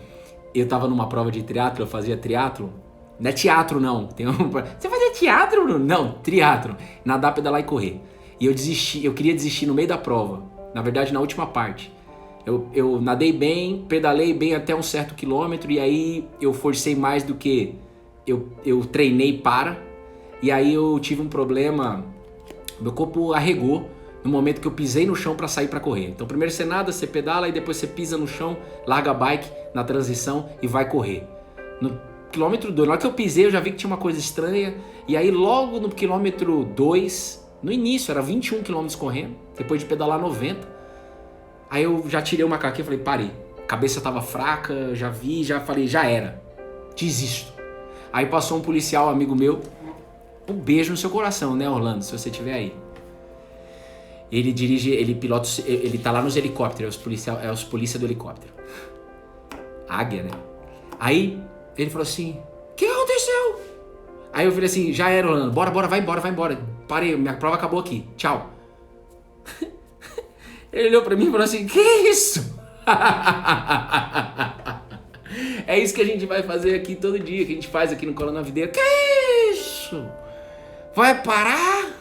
eu tava numa prova de triatlo, eu fazia triatlo. Não é teatro não. Você fazia teatro, Bruno? Não, triatlo. Nadar, pedalar e correr. E eu desisti, eu queria desistir no meio da prova. Na verdade, na última parte. Eu nadei bem, pedalei bem até um certo quilômetro e aí eu forcei mais do que eu treinei para. E aí eu tive um problema, meu corpo arregou no momento que eu pisei no chão para sair para correr. Então primeiro você nada, você pedala e depois você pisa no chão, larga a bike na transição e vai correr. No quilômetro 2, na hora que eu pisei eu já vi que tinha uma coisa estranha. E aí logo no quilômetro 2, no início era 21 km correndo, depois de pedalar 90. Aí eu já tirei o macaquinho e falei, parei. A cabeça tava fraca, já falei, já era. Desisto. Aí passou um policial, amigo meu. Um beijo no seu coração, né, Orlando, se você estiver aí. Ele dirige, ele pilota, ele tá lá nos helicópteros, é os polícia do helicóptero. Águia, né? Aí ele falou assim, o que aconteceu? Aí eu falei assim, já era, Orlando, bora, vai embora. Parei, minha prova acabou aqui, tchau. Ele olhou pra mim e falou assim, que isso? É isso que a gente vai fazer aqui todo dia, que a gente faz aqui no Coluna Videira. Que isso? Vai parar?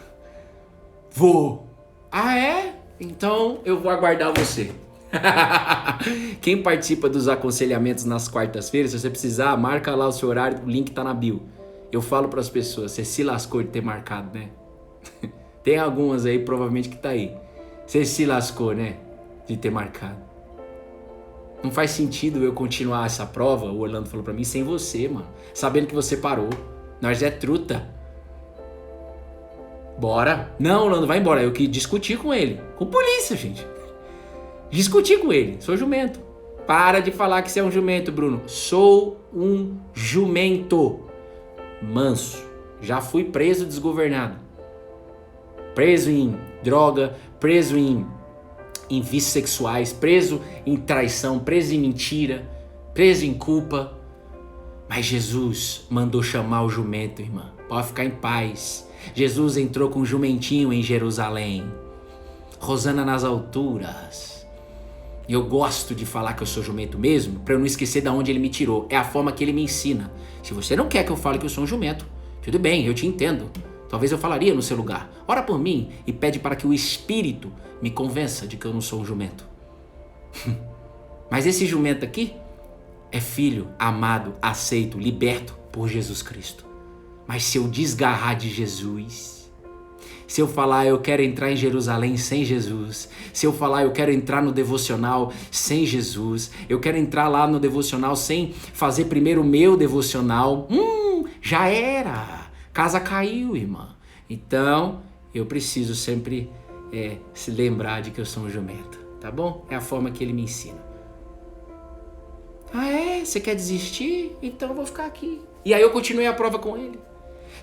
Vou. Ah, é? Então eu vou aguardar você. Quem participa dos aconselhamentos nas quartas-feiras, se você precisar, marca lá o seu horário, o link tá na bio. Eu falo pras pessoas, você se lascou de ter marcado, né? Tem algumas aí, provavelmente, que tá aí. Você se lascou, né? De ter marcado. Não faz sentido eu continuar essa prova, o Orlando falou pra mim, sem você, mano. Sabendo que você parou. Nós é truta. Bora. Não, Orlando, vai embora. Eu que discutir com ele. Com polícia, gente. Discutir com ele. Sou jumento. Para de falar que você é um jumento, Bruno. Sou um jumento. Manso. Já fui preso desgovernado. Preso em droga, preso em vícios sexuais, preso em traição, preso em mentira, preso em culpa. Mas Jesus mandou chamar o jumento, irmã. Pode ficar em paz. Jesus entrou com um jumentinho em Jerusalém. Rosana nas alturas. E eu gosto de falar que eu sou jumento mesmo, para eu não esquecer de onde ele me tirou. É a forma que ele me ensina. Se você não quer que eu fale que eu sou um jumento, Tudo bem, eu te entendo. Talvez eu falaria no seu lugar. Ora por mim e pede para que o Espírito me convença de que eu não sou um jumento. Mas esse jumento aqui é filho, amado, aceito, liberto por Jesus Cristo. Mas se eu desgarrar de Jesus, se eu falar eu quero entrar em Jerusalém sem Jesus, se eu falar eu quero entrar no devocional sem Jesus, eu quero entrar lá no devocional sem fazer primeiro o meu devocional, já era, casa caiu, irmã. Então eu preciso sempre se lembrar de que eu sou um jumento, tá bom? É a forma que ele me ensina. Ah é? Você quer desistir? Então eu vou ficar aqui. E aí eu continuei a prova com ele.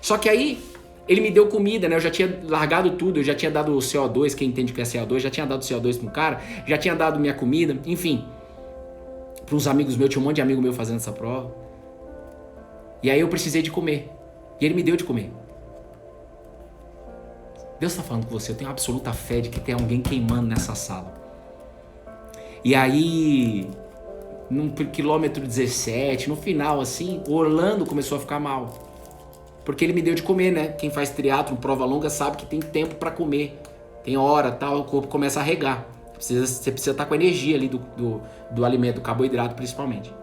Só que aí ele me deu comida, né? Eu já tinha largado tudo, eu já tinha dado o CO2, quem entende o que é CO2, já tinha dado o CO2 para um cara, já tinha dado minha comida, enfim. Para uns amigos meus, tinha um monte de amigo meu fazendo essa prova. E aí eu precisei de comer. E ele me deu de comer. Deus está falando com você, eu tenho absoluta fé de que tem alguém queimando nessa sala. E aí, no quilômetro 17, no final assim, o Orlando começou a ficar mal. Porque ele me deu de comer, né? Quem faz triatlo, prova longa, sabe que tem tempo para comer. Tem hora, tal, o corpo começa a regar. Você precisa estar com a energia ali do alimento, do carboidrato principalmente.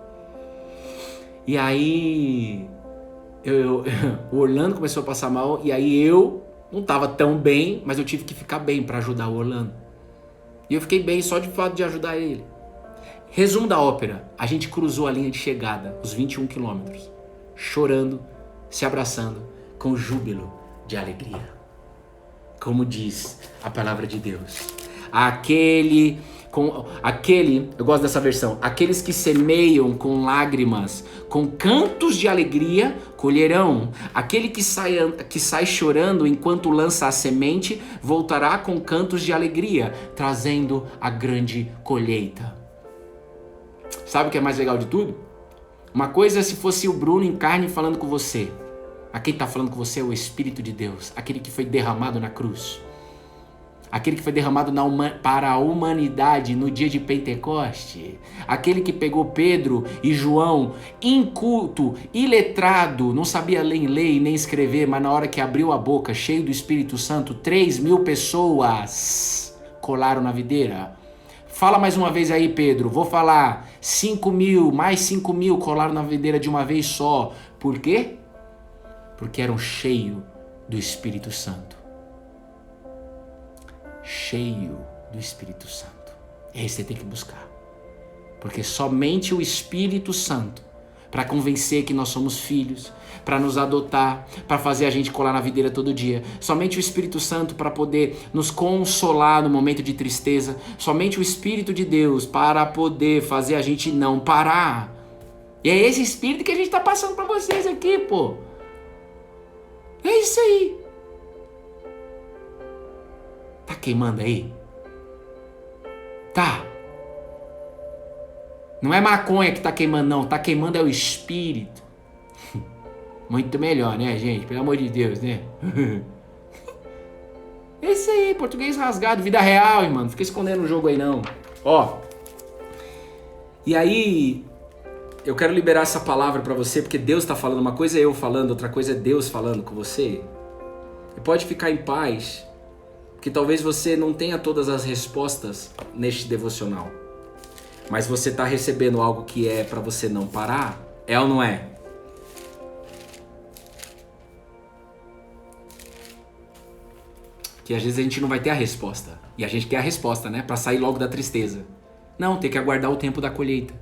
E aí, o Orlando começou a passar mal, e aí eu não estava tão bem, mas eu tive que ficar bem para ajudar o Orlando. E eu fiquei bem só de fato de ajudar ele. Resumo da ópera, a gente cruzou a linha de chegada, os 21 quilômetros, chorando, se abraçando, com júbilo de alegria. Como diz a palavra de Deus. Eu gosto dessa versão, aqueles que semeiam com lágrimas, com cantos de alegria, colherão. Aquele que sai chorando enquanto lança a semente, voltará com cantos de alegria, trazendo a grande colheita. Sabe o que é mais legal de tudo? Uma coisa é se fosse o Bruno em carne falando com você. Aquele que está falando com você é o Espírito de Deus, aquele que foi derramado na cruz. Aquele que foi derramado para a humanidade no dia de Pentecoste. Aquele que pegou Pedro e João, inculto, iletrado, não sabia ler nem escrever, mas na hora que abriu a boca, cheio do Espírito Santo, 3.000 pessoas colaram na videira. Fala mais uma vez aí, Pedro. Vou falar. 5.000, mais 5.000 colaram na videira de uma vez só. Por quê? Porque eram cheios do Espírito Santo. Cheio do Espírito Santo. É isso que você tem que buscar. Porque somente o Espírito Santo, para convencer que nós somos filhos, para nos adotar, para fazer a gente colar na videira todo dia. Somente o Espírito Santo para poder nos consolar no momento de tristeza. Somente o Espírito de Deus para poder fazer a gente não parar. E é esse Espírito que a gente está passando para vocês aqui, pô. É isso aí. Tá queimando aí? Tá. Não é maconha que tá queimando, não. Tá queimando é o Espírito. Muito melhor, né, gente? Pelo amor de Deus, né? É isso aí, português rasgado, vida real, hein, mano. Não fica escondendo o jogo aí, não. Ó. E aí, eu quero liberar essa palavra pra você, porque Deus tá falando. Uma coisa é eu falando, outra coisa é Deus falando com você. E pode ficar em paz, porque talvez você não tenha todas as respostas neste devocional. Mas você tá recebendo algo que é pra você não parar? É ou não é? Que às vezes a gente não vai ter a resposta. E a gente quer a resposta, né? Pra sair logo da tristeza. Não, tem que aguardar o tempo da colheita.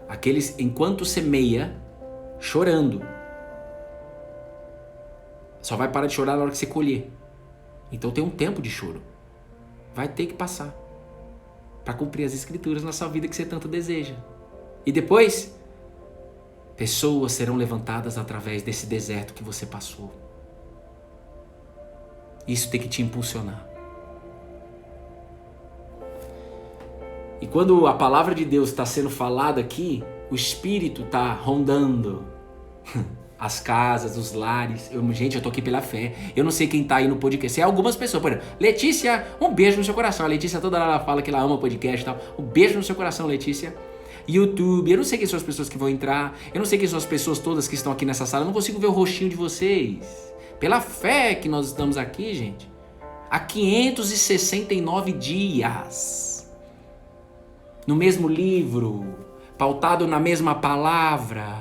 Aqueles, enquanto semeia, chorando. Só vai parar de chorar na hora que você colher. Então tem um tempo de choro. Vai ter que passar. Para cumprir as escrituras na sua vida que você tanto deseja. E depois, pessoas serão levantadas através desse deserto que você passou. Isso tem que te impulsionar. E quando a palavra de Deus está sendo falada aqui, o Espírito está rondando as casas, os lares. Gente, eu tô aqui pela fé. Eu não sei quem tá aí no podcast. É algumas pessoas. Por exemplo, Letícia, um beijo no seu coração. A Letícia toda hora ela fala que ela ama o podcast e tal. Um beijo no seu coração, Letícia. YouTube, eu não sei quem são as pessoas que vão entrar, eu não sei quem são as pessoas todas que estão aqui nessa sala, eu não consigo ver o rostinho de vocês. Pela fé que nós estamos aqui, gente, há 569 dias, no mesmo livro, pautado na mesma palavra.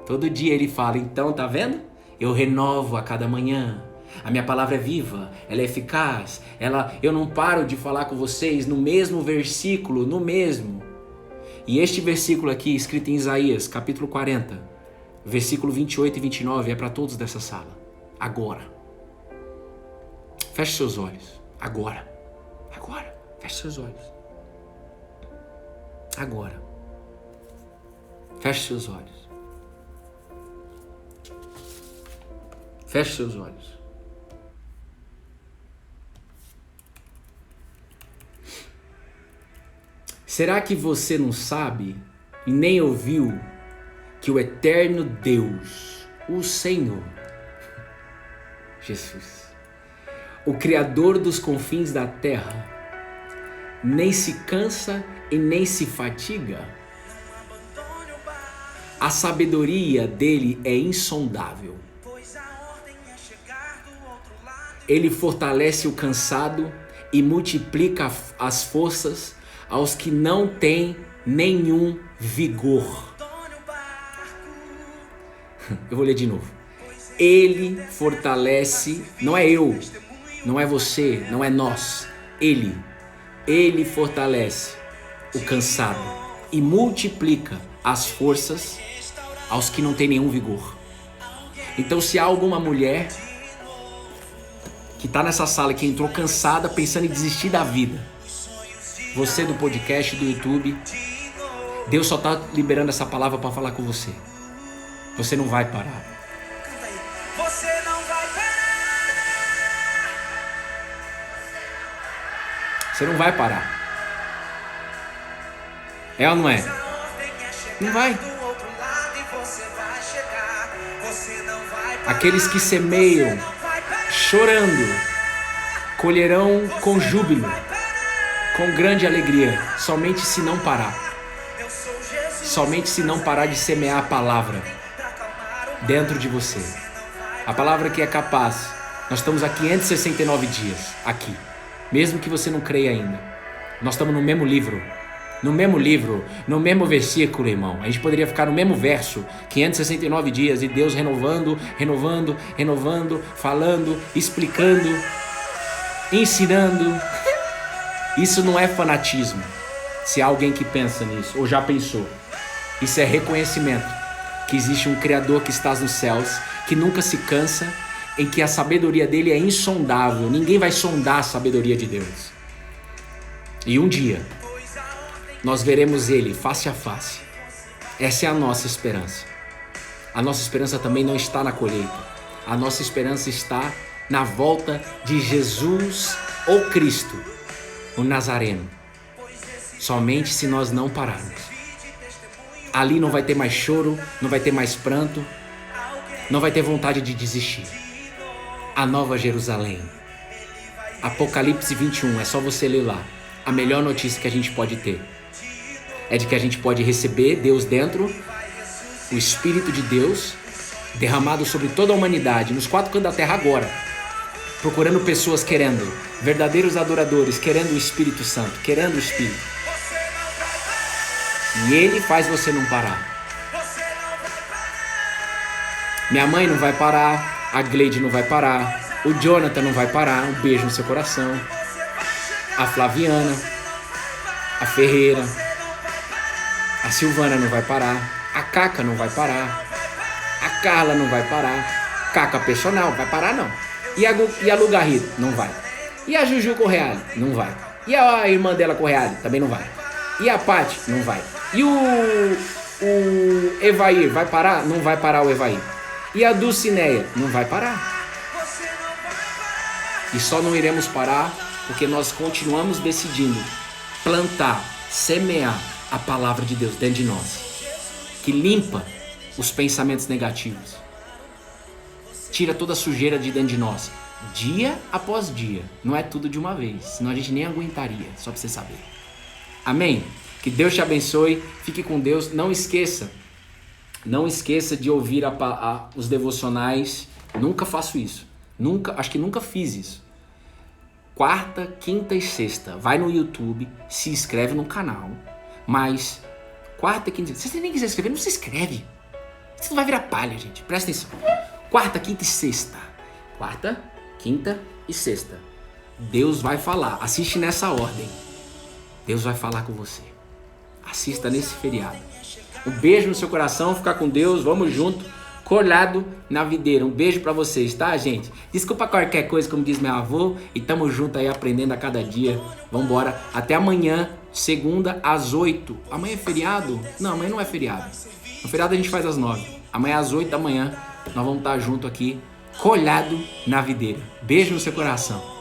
Todo dia ele fala, então, tá vendo? Eu renovo a cada manhã. A minha palavra é viva, ela é eficaz, eu não paro de falar com vocês no mesmo versículo, no mesmo. E este versículo aqui, escrito em Isaías, capítulo 40, versículo 28 e 29, é para todos dessa sala. Agora. Feche seus olhos. Agora. Agora. Feche seus olhos. Agora. Feche seus olhos. Feche seus olhos. Será que você não sabe e nem ouviu que o eterno Deus, o Senhor, Jesus, o Criador dos confins da terra, nem se cansa e nem se fatiga? A sabedoria dele é insondável. Ele fortalece o cansado e multiplica as forças aos que não têm nenhum vigor. Eu vou ler de novo. Ele fortalece, não é eu, não é você, não é nós. Ele fortalece o cansado e multiplica as forças aos que não têm nenhum vigor. Então, se há alguma mulher que está nessa sala, que entrou cansada, pensando em desistir da vida, você do podcast, do YouTube, Deus só está liberando essa palavra para falar com você. Você não vai parar. Você não vai parar. Você não vai parar. É ou não é? Não vai. Aqueles que semeiam chorando colherão com júbilo, com grande alegria, somente se não parar. Somente se não parar de semear a palavra dentro de você. A palavra que é capaz. Nós estamos há 569 dias aqui. Mesmo que você não creia ainda. Nós estamos no mesmo livro. No mesmo livro, no mesmo versículo, irmão. A gente poderia ficar no mesmo verso, 569 dias, e Deus renovando, falando, explicando, ensinando. Isso não é fanatismo. Se há alguém que pensa nisso, ou já pensou. Isso é reconhecimento que existe um Criador que está nos céus, que nunca se cansa, em que a sabedoria dele é insondável. Ninguém vai sondar a sabedoria de Deus. E um dia nós veremos ele face a face. Essa é a nossa esperança. A nossa esperança também não está na colheita. A nossa esperança está na volta de Jesus, o Cristo, o Nazareno. Somente se nós não pararmos. Ali não vai ter mais choro, não vai ter mais pranto, não vai ter vontade de desistir. A Nova Jerusalém. Apocalipse 21, é só você ler lá. A melhor notícia que a gente pode ter é de que a gente pode receber Deus dentro, o Espírito de Deus derramado sobre toda a humanidade, nos quatro cantos da terra agora, procurando pessoas querendo, verdadeiros adoradores, querendo o Espírito Santo, querendo o Espírito. E ele faz você não parar. Minha mãe não vai parar, a Gleide não vai parar, o Jonathan não vai parar, um beijo no seu coração, a Flaviana, a Ferreira, a Silvana não vai parar, a Caca não vai parar, a Carla não vai parar, Caca Personal, vai parar não. E a Lu Garrido, não vai. E a Juju Correale, não vai. E a irmã dela Correale, também não vai. E a Paty, não vai. E o Evair, vai parar? Não vai parar o Evair. E a Dulcineia, não vai parar. E só não iremos parar porque nós continuamos decidindo plantar, semear a palavra de Deus dentro de nós, que limpa os pensamentos negativos, tira toda a sujeira de dentro de nós, dia após dia. Não é tudo de uma vez, senão a gente nem aguentaria, só pra você saber. Amém? Que Deus te abençoe. Fique com Deus. Não esqueça de ouvir os devocionais. Nunca faço isso. Acho que nunca fiz isso. Quarta, quinta e sexta. Vai no YouTube, se inscreve no canal. Mas quarta, quinta e sexta. Se você nem quiser escrever, não se inscreve. Você não vai virar palha, gente. Presta atenção. Quarta, quinta e sexta. Quarta, quinta e sexta. Deus vai falar. Assiste nessa ordem. Deus vai falar com você. Assista nesse feriado. Um beijo no seu coração. Fica com Deus. Vamos junto. Colhado na videira. Um beijo pra vocês, tá, gente? Desculpa qualquer coisa, como diz meu avô. E tamo junto aí aprendendo a cada dia. Vambora. Até amanhã, segunda, às 8. Amanhã é feriado? Não, amanhã não é feriado. No feriado a gente faz às 9. Amanhã às 8 da manhã nós vamos estar junto aqui, colhado na videira. Beijo no seu coração.